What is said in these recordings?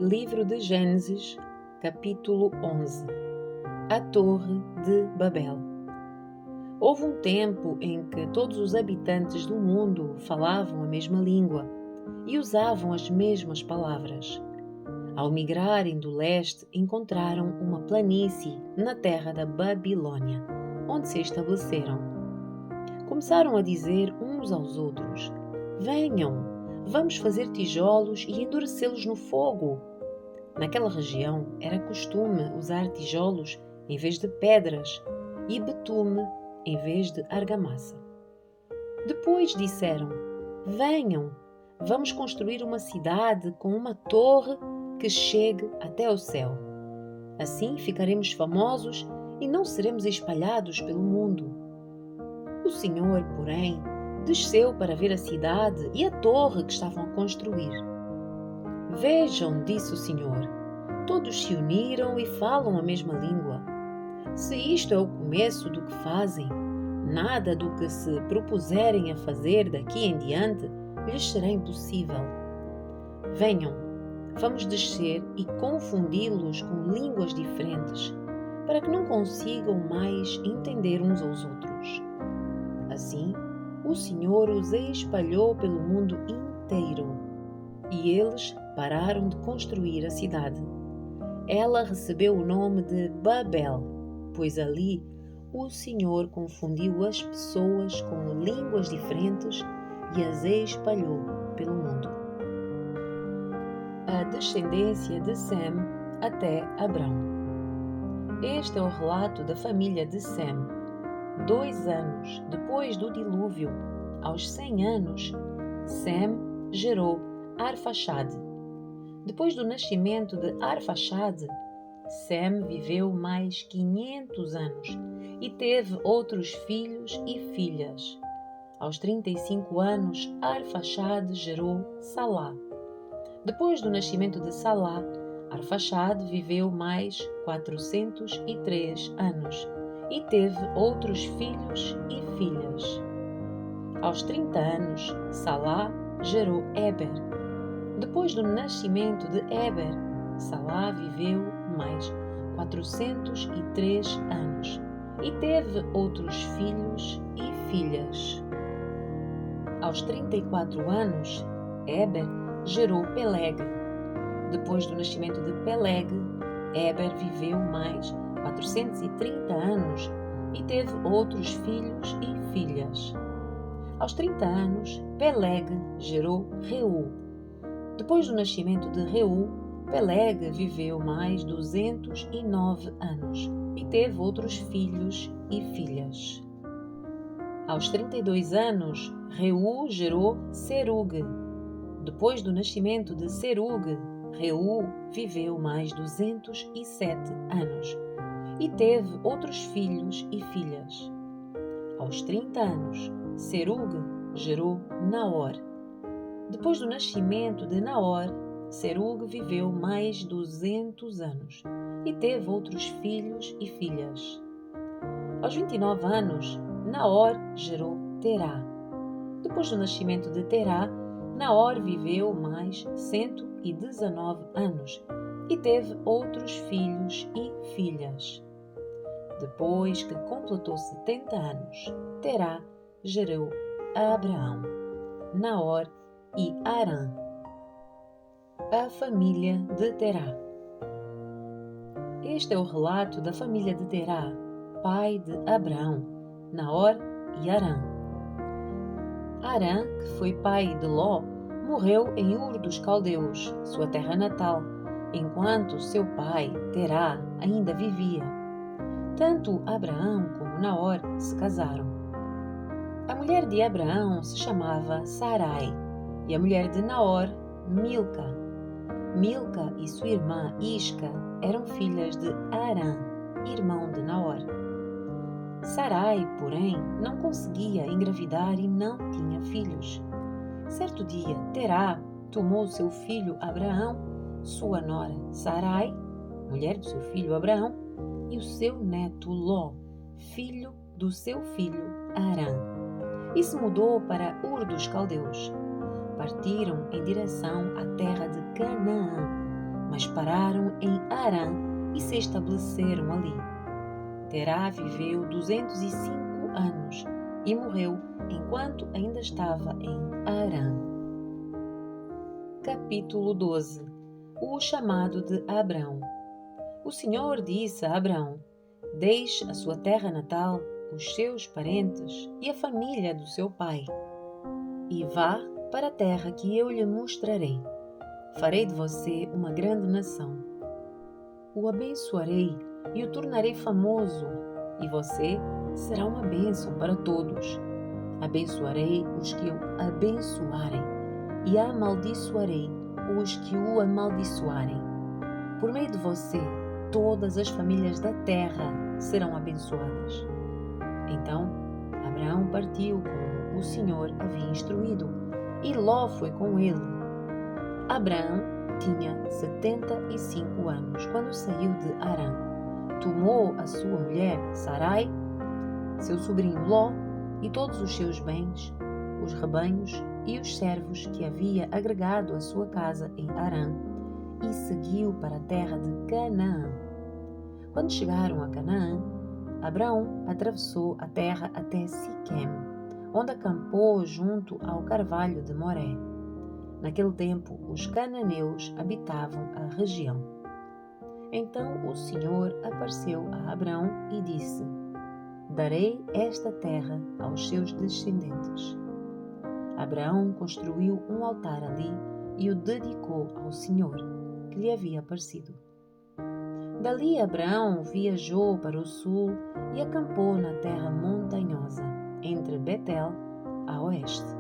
Livro de Gênesis, capítulo 11. A Torre de Babel. Houve um tempo em que todos os habitantes do mundo falavam a mesma língua e usavam as mesmas palavras. Ao migrarem do leste, encontraram uma planície na terra da Babilônia, onde se estabeleceram. Começaram a dizer uns aos outros: "Venham, vamos fazer tijolos e endurecê-los no fogo." Naquela região era costume usar tijolos em vez de pedras e betume em vez de argamassa. Depois disseram: "Venham, vamos construir uma cidade com uma torre que chegue até ao céu. Assim ficaremos famosos e não seremos espalhados pelo mundo." O Senhor, porém, desceu para ver a cidade e a torre que estavam a construir. "Vejam", disse o Senhor, "todos se uniram e falam a mesma língua. Se isto é o começo do que fazem, nada do que se propuserem a fazer daqui em diante lhes será impossível. Venham, vamos descer e confundi-los com línguas diferentes, para que não consigam mais entender uns aos outros." Assim, o Senhor os espalhou pelo mundo inteiro, e eles pararam de construir a cidade. Ela recebeu o nome de Babel, pois ali o Senhor confundiu as pessoas com línguas diferentes e as espalhou pelo mundo. A descendência de Sem até Abrão. Este é o relato da família de Sem. 2 anos depois do dilúvio, aos 100 anos, Sem gerou Arfaxade. Depois do nascimento de Arfaxade, Sem viveu mais 500 anos e teve outros filhos e filhas. Aos 35 anos, Arfaxade gerou Salá. Depois do nascimento de Salá, Arfaxade viveu mais 403 anos e teve outros filhos e filhas. Aos 30 anos, Salá gerou Éber. Depois do nascimento de Éber, Salá viveu mais 403 anos e teve outros filhos e filhas. Aos 34 anos, Éber gerou Peleg. Depois do nascimento de Peleg, Éber viveu mais 430 anos e teve outros filhos e filhas. Aos 30 anos, Peleg gerou Reu. Depois do nascimento de Reu, Peleg viveu mais 209 anos e teve outros filhos e filhas. Aos 32 anos, Reu gerou Serug. Depois do nascimento de Serug, Reu viveu mais 207 anos e teve outros filhos e filhas. Aos 30 anos, Serug gerou Naor. Depois do nascimento de Naor, Serug viveu mais 200 anos e teve outros filhos e filhas. Aos 29 anos, Naor gerou Terá. Depois do nascimento de Terá, Naor viveu mais 119 anos e teve outros filhos e filhas. Depois que completou 70 anos, Terá gerou Abraão, Naor e Harã. A família de Terá. Este é o relato da família de Terá, pai de Abraão, Naor e Harã. Harã, que foi pai de Ló, morreu em Ur dos Caldeus, sua terra natal, enquanto seu pai, Terá, ainda vivia. Tanto Abraão como Naor se casaram. A mulher de Abraão se chamava Sarai e a mulher de Naor, Milca. Milca e sua irmã Isca eram filhas de Harã, irmão de Naor. Sarai, porém, não conseguia engravidar e não tinha filhos. Certo dia, Terá tomou seu filho Abraão, sua nora Sarai, mulher do seu filho Abraão, e o seu neto Ló, filho do seu filho Harã, e se mudou para Ur dos Caldeus. Partiram em direção à terra de Canaã, mas mas pararam em Harã e se estabeleceram ali. Terá viveu 205 anos e morreu enquanto ainda estava em Harã. Capítulo 12. O chamado de Abrão. O Senhor disse a Abrão: deixe a sua terra natal, os seus parentes e a família do seu pai, e vá para a terra que eu lhe mostrarei. Farei de você uma grande nação. O abençoarei e o tornarei famoso, e você será uma bênção para todos. Abençoarei os que o abençoarem, e amaldiçoarei os que o amaldiçoarem. Por meio de você, todas as famílias da terra serão abençoadas. Então, Abraão partiu como o Senhor havia instruído, e Ló foi com ele. Abraão tinha 75 anos quando saiu de Harã. Tomou a sua mulher Sarai, seu sobrinho Ló e todos os seus bens, os rebanhos e os servos que havia agregado à sua casa em Harã, e seguiu para a terra de Canaã. Quando chegaram a Canaã, Abraão atravessou a terra até Siquém, onde acampou junto ao carvalho de Moré. Naquele tempo, os cananeus habitavam a região. Então o Senhor apareceu a Abrão e disse: darei esta terra aos seus descendentes. Abraão construiu um altar ali e o dedicou ao Senhor, que lhe havia aparecido. Dali Abraão viajou para o sul e acampou na terra montanhosa, entre Betel, a oeste,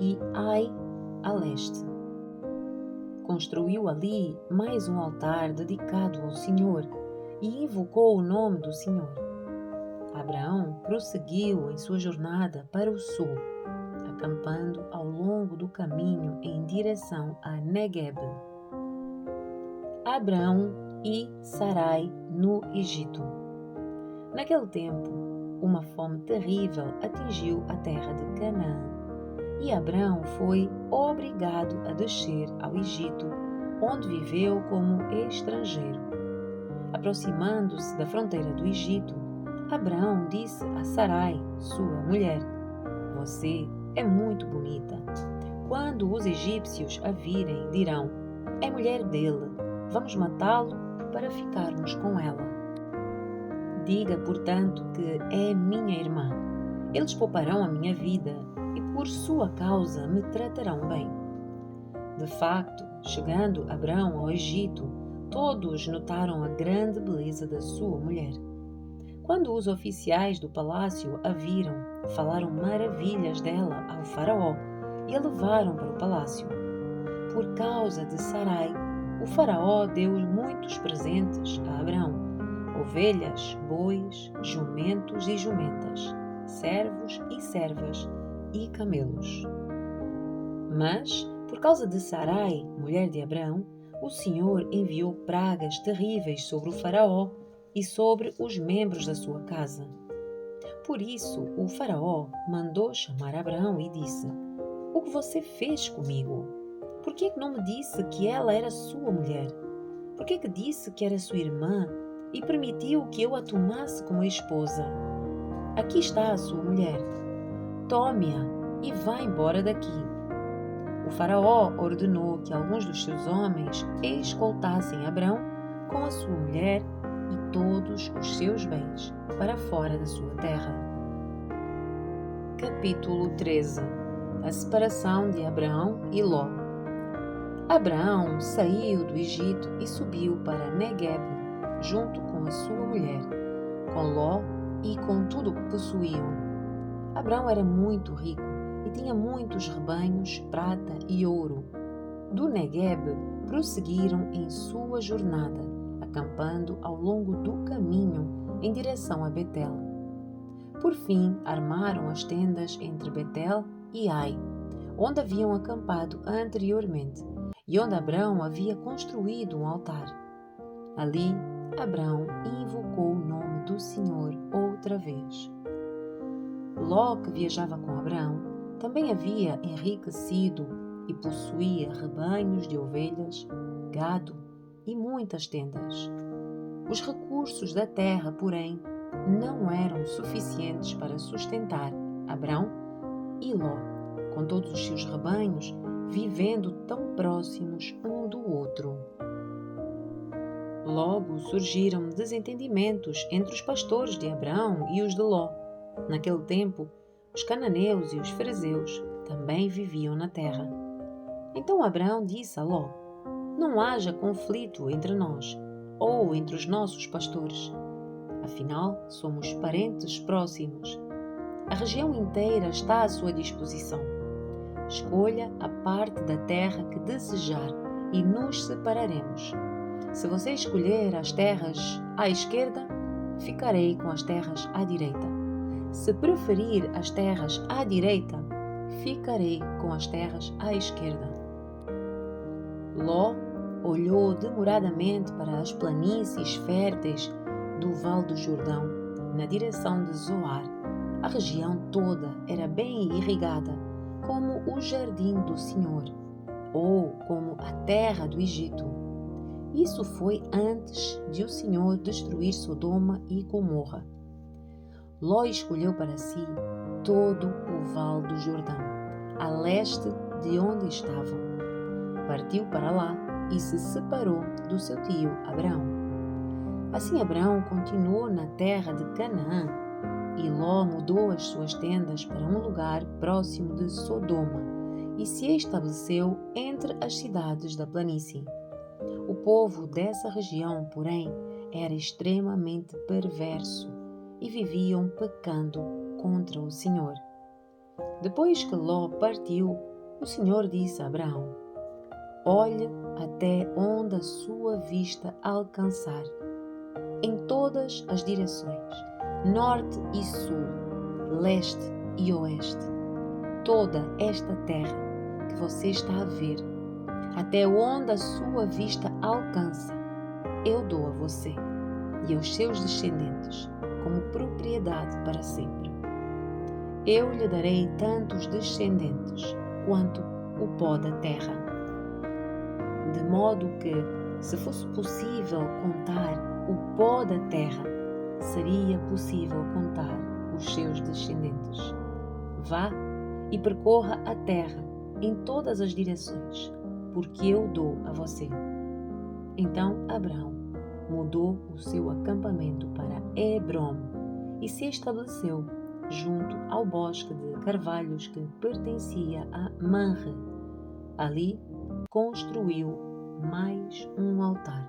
e Ai, a leste. Construiu ali mais um altar dedicado ao Senhor e invocou o nome do Senhor. Abraão prosseguiu em sua jornada para o sul, acampando ao longo do caminho em direção a Negueb. Abraão e Sarai no Egito. Naquele tempo, uma fome terrível atingiu a terra de Canaã, e Abraão foi obrigado a descer ao Egito, onde viveu como estrangeiro. Aproximando-se da fronteira do Egito, Abraão disse a Sarai, sua mulher: você é muito bonita. Quando os egípcios a virem, dirão: é mulher dele, vamos matá-lo para ficarmos com ela. Diga, portanto, que é minha irmã. Eles pouparão a minha vida e por sua causa me tratarão bem. De facto, chegando Abrão ao Egito, todos notaram a grande beleza da sua mulher. Quando os oficiais do palácio a viram, falaram maravilhas dela ao faraó e a levaram para o palácio. Por causa de Sarai, o faraó deu muitos presentes a Abrão: ovelhas, bois, jumentos e jumentas, servos e servas e camelos. Mas, por causa de Sarai, mulher de Abrão, o Senhor enviou pragas terríveis sobre o faraó e sobre os membros da sua casa. Por isso, o faraó mandou chamar Abrão e disse: o que você fez comigo? Por que não me disse que ela era sua mulher? Por que disse que era sua irmã e permitiu que eu a tomasse como esposa? Aqui está a sua mulher. Tome-a e vá embora daqui. O faraó ordenou que alguns dos seus homens escoltassem Abrão com a sua mulher e todos os seus bens para fora da sua terra. Capítulo 13. A separação de Abraão e Ló. Abraão saiu do Egito e subiu para Negueb, junto com a sua mulher, com Ló e com tudo o que possuíam. Abraão era muito rico e tinha muitos rebanhos, prata e ouro. Do Negueb prosseguiram em sua jornada, acampando ao longo do caminho em direção a Betel. Por fim, armaram as tendas entre Betel e Ai, onde haviam acampado anteriormente, e onde Abrão havia construído um altar. Ali, Abrão invocou o nome do Senhor outra vez. Ló, que viajava com Abrão, também havia enriquecido e possuía rebanhos de ovelhas, gado, e muitas tendas. Os recursos da terra, porém, não eram suficientes para sustentar Abrão e Ló, com todos os seus rebanhos, vivendo tão próximos um do outro. Logo surgiram desentendimentos entre os pastores de Abrão e os de Ló. Naquele tempo, os cananeus e os ferezeus também viviam na terra. Então Abrão disse a Ló: não haja conflito entre nós ou entre os nossos pastores. Afinal, somos parentes próximos. A região inteira está à sua disposição. Escolha a parte da terra que desejar e nos separaremos. Se você escolher as terras à esquerda, ficarei com as terras à direita. Se preferir as terras à direita, ficarei com as terras à esquerda. Ló olhou demoradamente para as planícies férteis do Vale do Jordão, na direção de Zoar. A região toda era bem irrigada, como o jardim do Senhor, ou como a terra do Egito. Isso foi antes de o Senhor destruir Sodoma e Gomorra. Ló escolheu para si todo o Vale do Jordão, a leste de onde estavam. Partiu para lá e se separou do seu tio Abrão. Assim Abrão continuou na terra de Canaã, e Ló mudou as suas tendas para um lugar próximo de Sodoma e se estabeleceu entre as cidades da planície. O povo dessa região, porém, era extremamente perverso e viviam pecando contra o Senhor. Depois que Ló partiu, o Senhor disse a Abrão: olhe até onde a sua vista alcançar, em todas as direções, norte e sul, leste e oeste. Toda esta terra que você está a ver, até onde a sua vista alcança, eu dou a você e aos seus descendentes como propriedade para sempre. Eu lhe darei tantos descendentes quanto o pó da terra. De modo que, se fosse possível contar o pó da terra, seria possível contar os seus descendentes. Vá e percorra a terra em todas as direções, porque eu dou a você. Então Abrão mudou o seu acampamento para Hebrom e se estabeleceu junto ao bosque de carvalhos que pertencia a Manre. Ali construiu mais um altar.